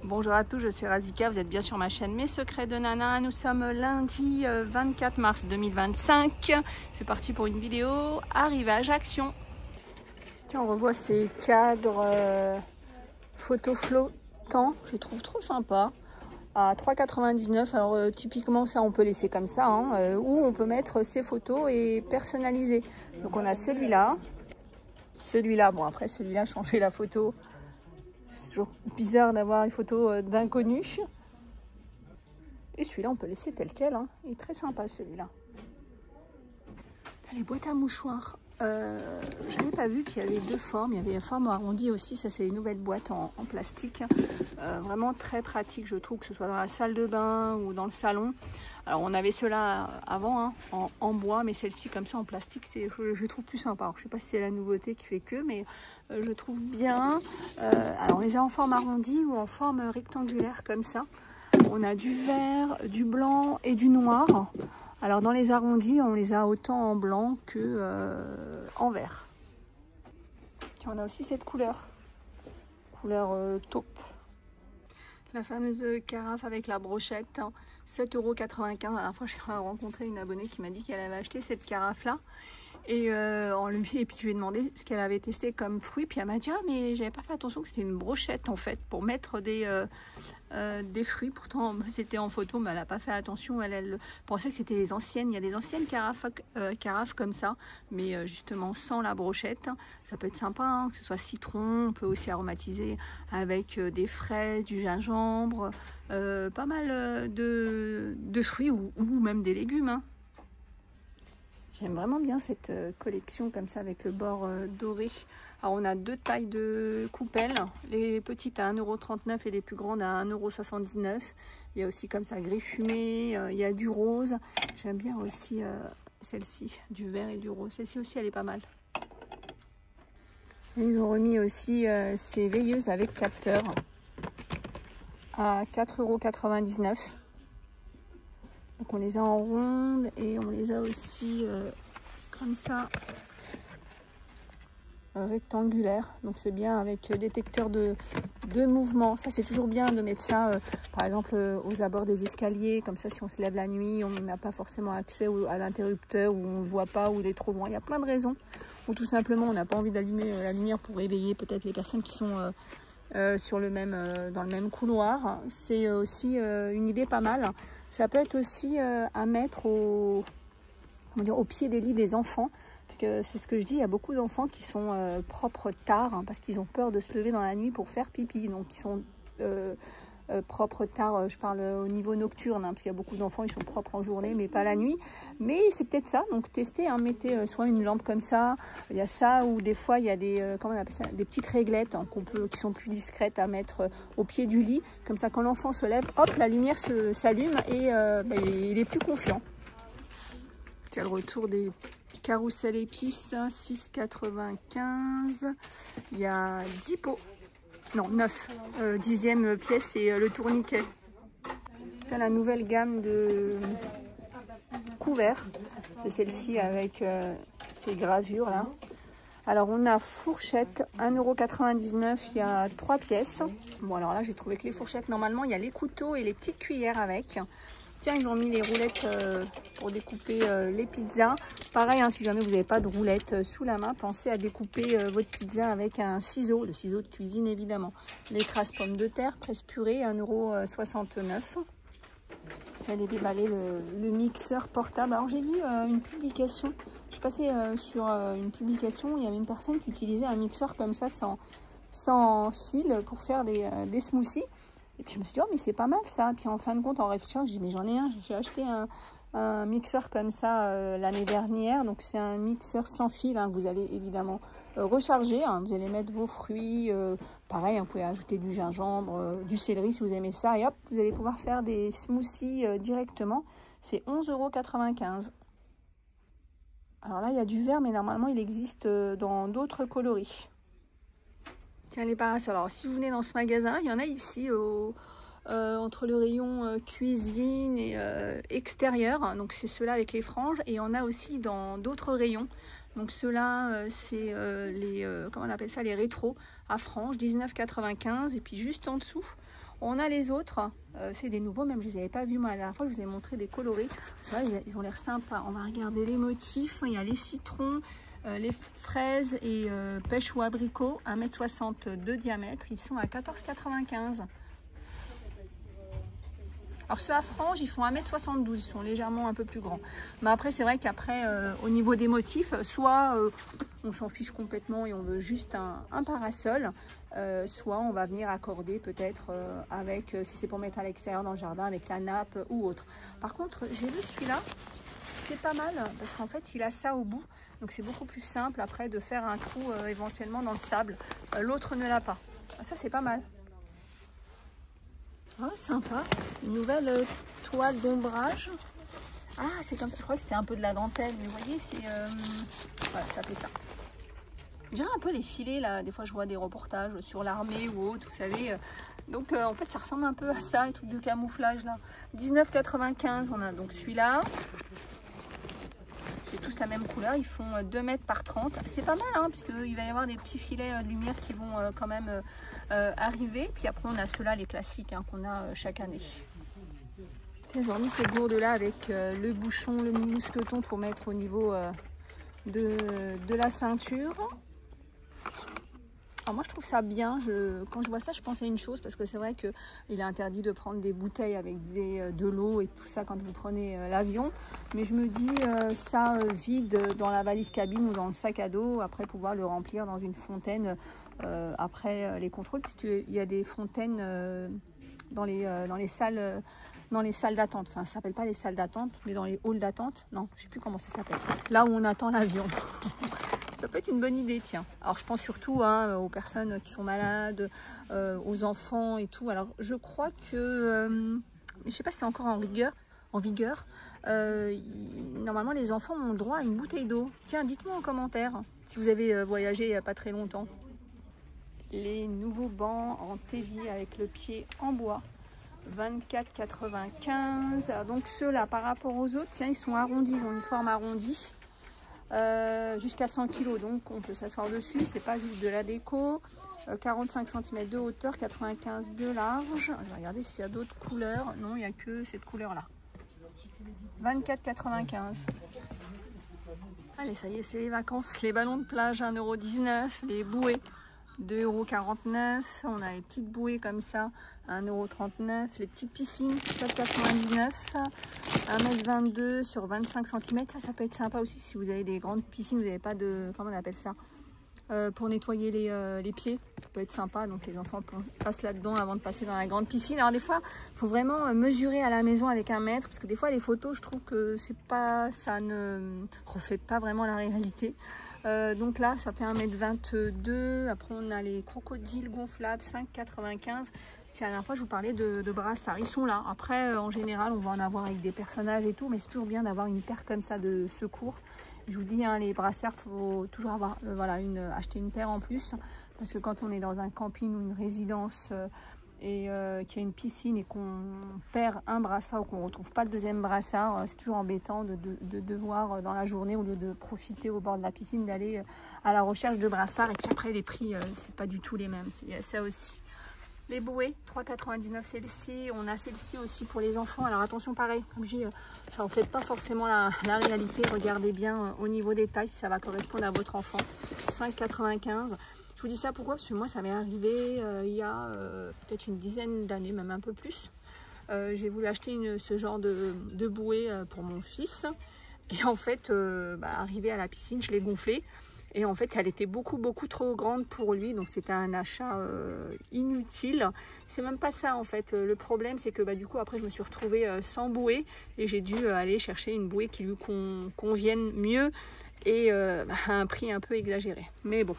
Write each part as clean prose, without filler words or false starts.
Bonjour à tous, je suis Razika, vous êtes bien sur ma chaîne Mes Secrets de Nana. Nous sommes lundi 24 mars 2025. C'est parti pour une vidéo arrivage action. Tiens, on revoit ces cadres photo flottants, je les trouve trop sympas. À 3,99 €. Alors typiquement ça on peut laisser comme ça, hein, ou on peut mettre ses photos et personnaliser. Donc on a celui-là, bon après celui-là, changer la photo. C'est toujours bizarre d'avoir une photo d'inconnu. Et celui-là, on peut laisser tel quel. Hein. Il est très sympa, celui-là. Les boîtes à mouchoirs. Je n'avais pas vu qu'il y avait deux formes. Il y avait la forme arrondie aussi. Ça, c'est les nouvelles boîtes en plastique. Vraiment très pratique, je trouve, que ce soit dans la salle de bain ou dans le salon. Alors, on avait ceux-là avant, hein, en bois, mais celle-ci, comme ça, en plastique, je trouve plus sympa. Alors, je ne sais pas si c'est la nouveauté qui fait que, mais je trouve bien. Alors, on les a en forme arrondie ou en forme rectangulaire, comme ça. On a du vert, du blanc et du noir. Alors, dans les arrondis, on les a autant en blanc que en vert. Tiens, on a aussi cette couleur. Couleur taupe. La fameuse carafe avec la brochette, 7,95 €. La dernière fois, j'ai rencontré une abonnée qui m'a dit qu'elle avait acheté cette carafe-là. Et puis je lui ai demandé ce qu'elle avait testé comme fruit. Puis elle m'a dit, ah mais j'avais pas fait attention que c'était une brochette en fait, pour mettre des fruits. Pourtant c'était en photo, mais elle n'a pas fait attention. Elle pensait que c'était les anciennes. Il y a des anciennes carafes comme ça, mais justement sans la brochette. Ça peut être sympa, hein, que ce soit citron. On peut aussi aromatiser avec des fraises, du gingembre, pas mal de fruits ou même des légumes, hein. J'aime vraiment bien cette collection comme ça avec le bord doré. Alors on a deux tailles de coupelles, les petites à 1,39 € et les plus grandes à 1,79 €. Il y a aussi comme ça gris fumé, il y a du rose. J'aime bien aussi celle-ci, du vert et du rose. Celle-ci aussi elle est pas mal. Ils ont remis aussi ces veilleuses avec capteur à 4,99 €. Donc on les a en ronde et on les a aussi comme ça, rectangulaire. Donc c'est bien avec détecteur de mouvement. Ça c'est toujours bien de mettre ça par exemple aux abords des escaliers. Comme ça si on se lève la nuit, on n'a pas forcément accès à l'interrupteur, ou on ne voit pas, ou il est trop loin. Il y a plein de raisons. Ou tout simplement on n'a pas envie d'allumer la lumière pour éveiller peut-être les personnes qui sont dans le même couloir. C'est aussi une idée pas mal. Ça peut être aussi à mettre au pied des lits des enfants, parce que c'est ce que je dis, il y a beaucoup d'enfants qui sont propres tard, hein, parce qu'ils ont peur de se lever dans la nuit pour faire pipi, donc ils sont propres tard, je parle au niveau nocturne, hein, parce qu'il y a beaucoup d'enfants, ils sont propres en journée, mais pas la nuit. Mais c'est peut-être ça, donc testez, hein, mettez soit une lampe comme ça, il y a ça, ou des fois il y a des, comment on appelle ça, des petites réglettes, hein, qui sont plus discrètes à mettre au pied du lit, comme ça quand l'enfant se lève, hop, la lumière s'allume et il est plus confiant. Il y a le retour des carousels épices, 6,95 €. Il y a 10 pots. Non, 9. 10e pièce, c'est le tourniquet. C'est la nouvelle gamme de couverts. C'est celle-ci avec ces gravures là. Alors on a fourchette, 1,99 €. Il y a 3 pièces. Bon alors là j'ai trouvé que les fourchettes, normalement il y a les couteaux et les petites cuillères avec. Tiens, ils ont mis les roulettes pour découper les pizzas. Pareil, hein, si jamais vous n'avez pas de roulettes sous la main, pensez à découper votre pizza avec un ciseau, le ciseau de cuisine évidemment. Les traces pommes de terre, presse purée, 1,69 €. J'allais déballer le mixeur portable. Alors j'ai vu une publication, je suis passée sur une publication où il y avait une personne qui utilisait un mixeur comme ça sans fil pour faire des smoothies. Et puis je me suis dit, oh mais c'est pas mal ça. Puis en fin de compte, en réfléchissant, je dis, mais j'en ai un. J'ai acheté un mixeur comme ça l'année dernière. Donc c'est un mixeur sans fil, hein, que vous allez évidemment recharger. Hein. Vous allez mettre vos fruits. Pareil, hein, vous pouvez ajouter du gingembre, du céleri si vous aimez ça. Et hop, vous allez pouvoir faire des smoothies directement. C'est 11,95 €. Alors là, il y a du vert, mais normalement, il existe dans d'autres coloris. Tiens, les parasols. Alors, si vous venez dans ce magasin, il y en a ici entre le rayon cuisine et extérieur. Donc, c'est ceux-là avec les franges. Et on a aussi dans d'autres rayons. Donc, ceux-là, c'est comment on appelle ça, les rétros à franges, 19,95 €. Et puis, juste en dessous, On a les autres, c'est des nouveaux, même je les avais pas vus moi la dernière fois, je vous ai montré des colorés. Ça, ils ont l'air sympas. On va regarder les motifs. Il y a les citrons, les fraises et pêche ou abricot, 1,60 m de diamètre. Ils sont à 14,95 €. Alors ceux à franges, ils font 1,72 m, ils sont légèrement un peu plus grands. Mais après, c'est vrai qu'après, au niveau des motifs, soit on s'en fiche complètement et on veut juste un parasol, soit on va venir accorder peut-être avec, si c'est pour mettre à l'extérieur dans le jardin, avec la nappe ou autre. Par contre, j'ai vu celui-là, c'est pas mal, parce qu'en fait, il a ça au bout. Donc c'est beaucoup plus simple après de faire un trou éventuellement dans le sable. L'autre ne l'a pas. Ça, c'est pas mal. Ah, sympa, une nouvelle toile d'ombrage. Ah, c'est comme ça, je crois que c'était un peu de la dentelle, mais vous voyez, c'est... voilà, ça fait ça. Je dirais un peu les filets, là, des fois je vois des reportages sur l'armée ou autre, vous savez. Donc en fait, ça ressemble un peu à ça, les trucs de camouflage, là. 19,95 €, on a donc celui-là. C'est tous la même couleur, ils font 2 mètres par 30. C'est pas mal, hein, parce qu'il va y avoir des petits filets de lumière qui vont quand même arriver. Puis après, on a ceux-là, les classiques, hein, qu'on a chaque année. Ils ont mis ces gourdes-là avec le bouchon, le mousqueton pour mettre au niveau de la ceinture. Alors moi je trouve ça bien, quand je vois ça je pense à une chose, parce que c'est vrai qu'il est interdit de prendre des bouteilles avec de l'eau et tout ça quand vous prenez l'avion, mais je me dis ça vide dans la valise cabine ou dans le sac à dos, après pouvoir le remplir dans une fontaine après les contrôles, puisqu'il y a des fontaines dans les salles d'attente. Enfin, ça s'appelle pas les salles d'attente, mais dans les halls d'attente. Non, je sais plus comment ça s'appelle. Là où on attend l'avion. Ça peut être une bonne idée, tiens. Alors, je pense surtout hein, aux personnes qui sont malades, aux enfants et tout. Alors, je crois que... je sais pas si c'est encore en vigueur. Normalement, les enfants ont le droit à une bouteille d'eau. Tiens, dites-moi en commentaire si vous avez voyagé il n'y a pas très longtemps. Les nouveaux bancs en teddy avec le pied en bois. 24,95 €. Donc ceux-là, par rapport aux autres, tiens, ils sont arrondis, ils ont une forme arrondie. Jusqu'à 100 kg, donc on peut s'asseoir dessus, c'est pas juste de la déco. 45 cm de hauteur, 95 de large. Je vais regarder s'il y a d'autres couleurs. Non, il n'y a que cette couleur là. 24,95 €. Allez, ça y est, c'est les vacances. Les ballons de plage 1,19 €, les bouées 2,49 €. On a les petites bouées comme ça, 1,39 €. Les petites piscines, 4,99 €. 1,22 m sur 25 cm. Ça peut être sympa aussi si vous avez des grandes piscines, vous n'avez pas de... Comment on appelle ça, pour nettoyer les pieds. Ça peut être sympa. Donc les enfants passent là-dedans avant de passer dans la grande piscine. Alors des fois, il faut vraiment mesurer à la maison avec un mètre. Parce que des fois, les photos, je trouve que ça ne reflète pas vraiment la réalité. Donc là, ça fait 1,22 m. Après, on a les crocodiles gonflables, 5,95 €. Tiens, la dernière fois, je vous parlais de brassards. Ils sont là. Après, en général, on va en avoir avec des personnages et tout. Mais c'est toujours bien d'avoir une paire comme ça de secours. Je vous dis, hein, les brassards, il faut toujours avoir, acheter une paire en plus. Parce que quand on est dans un camping ou une résidence et qu'il y a une piscine et qu'on perd un brassard ou qu'on ne retrouve pas le deuxième brassard, c'est toujours embêtant de devoir dans la journée, au lieu de profiter au bord de la piscine, d'aller à la recherche de brassards. Et puis après, les prix, c'est pas du tout les mêmes. Il y a ça aussi. Les bouées, 3,99 € celle-ci. On a celle-ci aussi pour les enfants. Alors attention, pareil, comme je dis, ça ne reflète pas forcément la réalité. Regardez bien au niveau des tailles, si ça va correspondre à votre enfant. 5,95 €. Je vous dis ça pourquoi? Parce que moi, ça m'est arrivé il y a peut-être une dizaine d'années, même un peu plus. J'ai voulu acheter ce genre de bouée pour mon fils. Et en fait, arrivé à la piscine, je l'ai gonflée. Et en fait, elle était beaucoup trop grande pour lui. Donc, c'était un achat inutile. C'est même pas ça, en fait. Le problème, c'est que du coup, après, je me suis retrouvée sans bouée. Et j'ai dû aller chercher une bouée qui lui convienne mieux. Et à un prix un peu exagéré. Mais bon.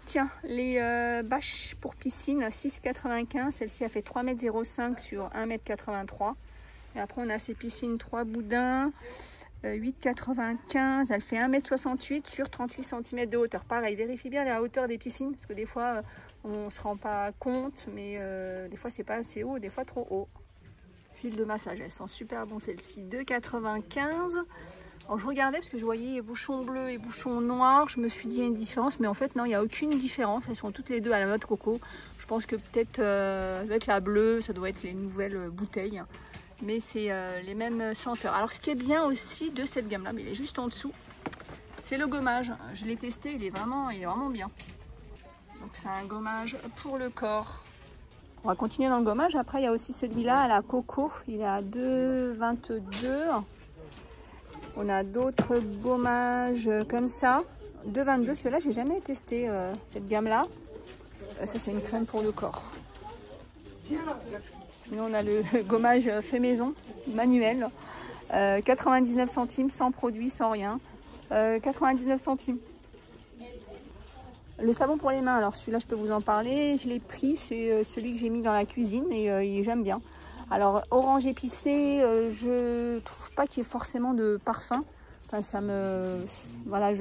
Tiens, les bâches pour piscine, 6,95 €. Celle-ci a fait 3,05 m sur 1,83 m. Et après, on a ces piscines 3 boudins. 8,95 €, elle fait 1,68 m sur 38 cm de hauteur. Pareil, vérifie bien la hauteur des piscines, parce que des fois, on ne se rend pas compte, mais des fois, c'est pas assez haut, des fois trop haut. Huile de massage, elles sont super bon celles-ci. 2,95 €. Alors je regardais parce que je voyais bouchon bleu et bouchon noir, je me suis dit il y a une différence, mais en fait non, il n'y a aucune différence, elles sont toutes les deux à la noix de coco. Je pense que peut-être ça doit être la bleue, ça doit être les nouvelles bouteilles, mais c'est les mêmes senteurs. Alors ce qui est bien aussi de cette gamme là, mais il est juste en dessous, c'est le gommage. Je l'ai testé, il est vraiment bien. Donc c'est un gommage pour le corps. On va continuer dans le gommage. Après il y a aussi celui-là à la coco, il est à 2,22 €. On a d'autres gommages comme ça, 2,22 €. Ceux-là, j'ai jamais testé cette gamme-là. Ça, c'est une crème pour le corps. Sinon, on a le gommage fait maison, manuel. 99 centimes, sans produit, sans rien. 99 centimes. Le savon pour les mains, alors celui-là, je peux vous en parler. Je l'ai pris, c'est celui que j'ai mis dans la cuisine et j'aime bien. Alors, orange épicé, je trouve pas qu'il y ait forcément de parfum. Enfin, ça me... Voilà,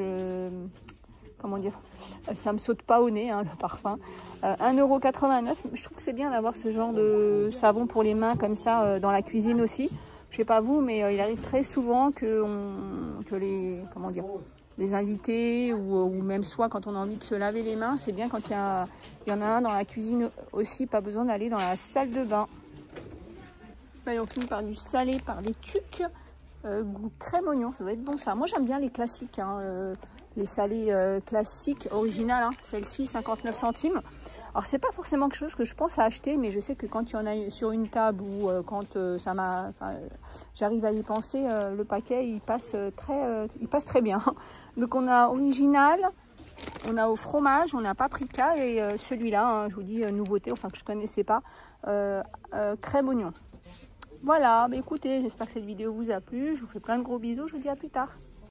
comment dire, ça me saute pas au nez, hein, le parfum. 1,89 €. Je trouve que c'est bien d'avoir ce genre de savon pour les mains comme ça dans la cuisine aussi. Je sais pas vous, mais il arrive très souvent que les... Comment dire, les invités ou même soi quand on a envie de se laver les mains, c'est bien quand il y en a un dans la cuisine aussi, pas besoin d'aller dans la salle de bain. Et on finit par du salé, par des tucs, goût crème oignon, ça doit être bon ça. Moi j'aime bien les classiques, hein, les salés classiques, originales, hein. Celle-ci 59 centimes. Alors c'est pas forcément quelque chose que je pense à acheter, mais je sais que quand il y en a sur une table ou quand j'arrive à y penser, le paquet il passe très bien. Donc on a original, on a au fromage, on a paprika et celui-là, hein, je vous dis nouveauté, enfin que je connaissais pas, crème oignon. Voilà, bah écoutez, j'espère que cette vidéo vous a plu. Je vous fais plein de gros bisous, je vous dis à plus tard.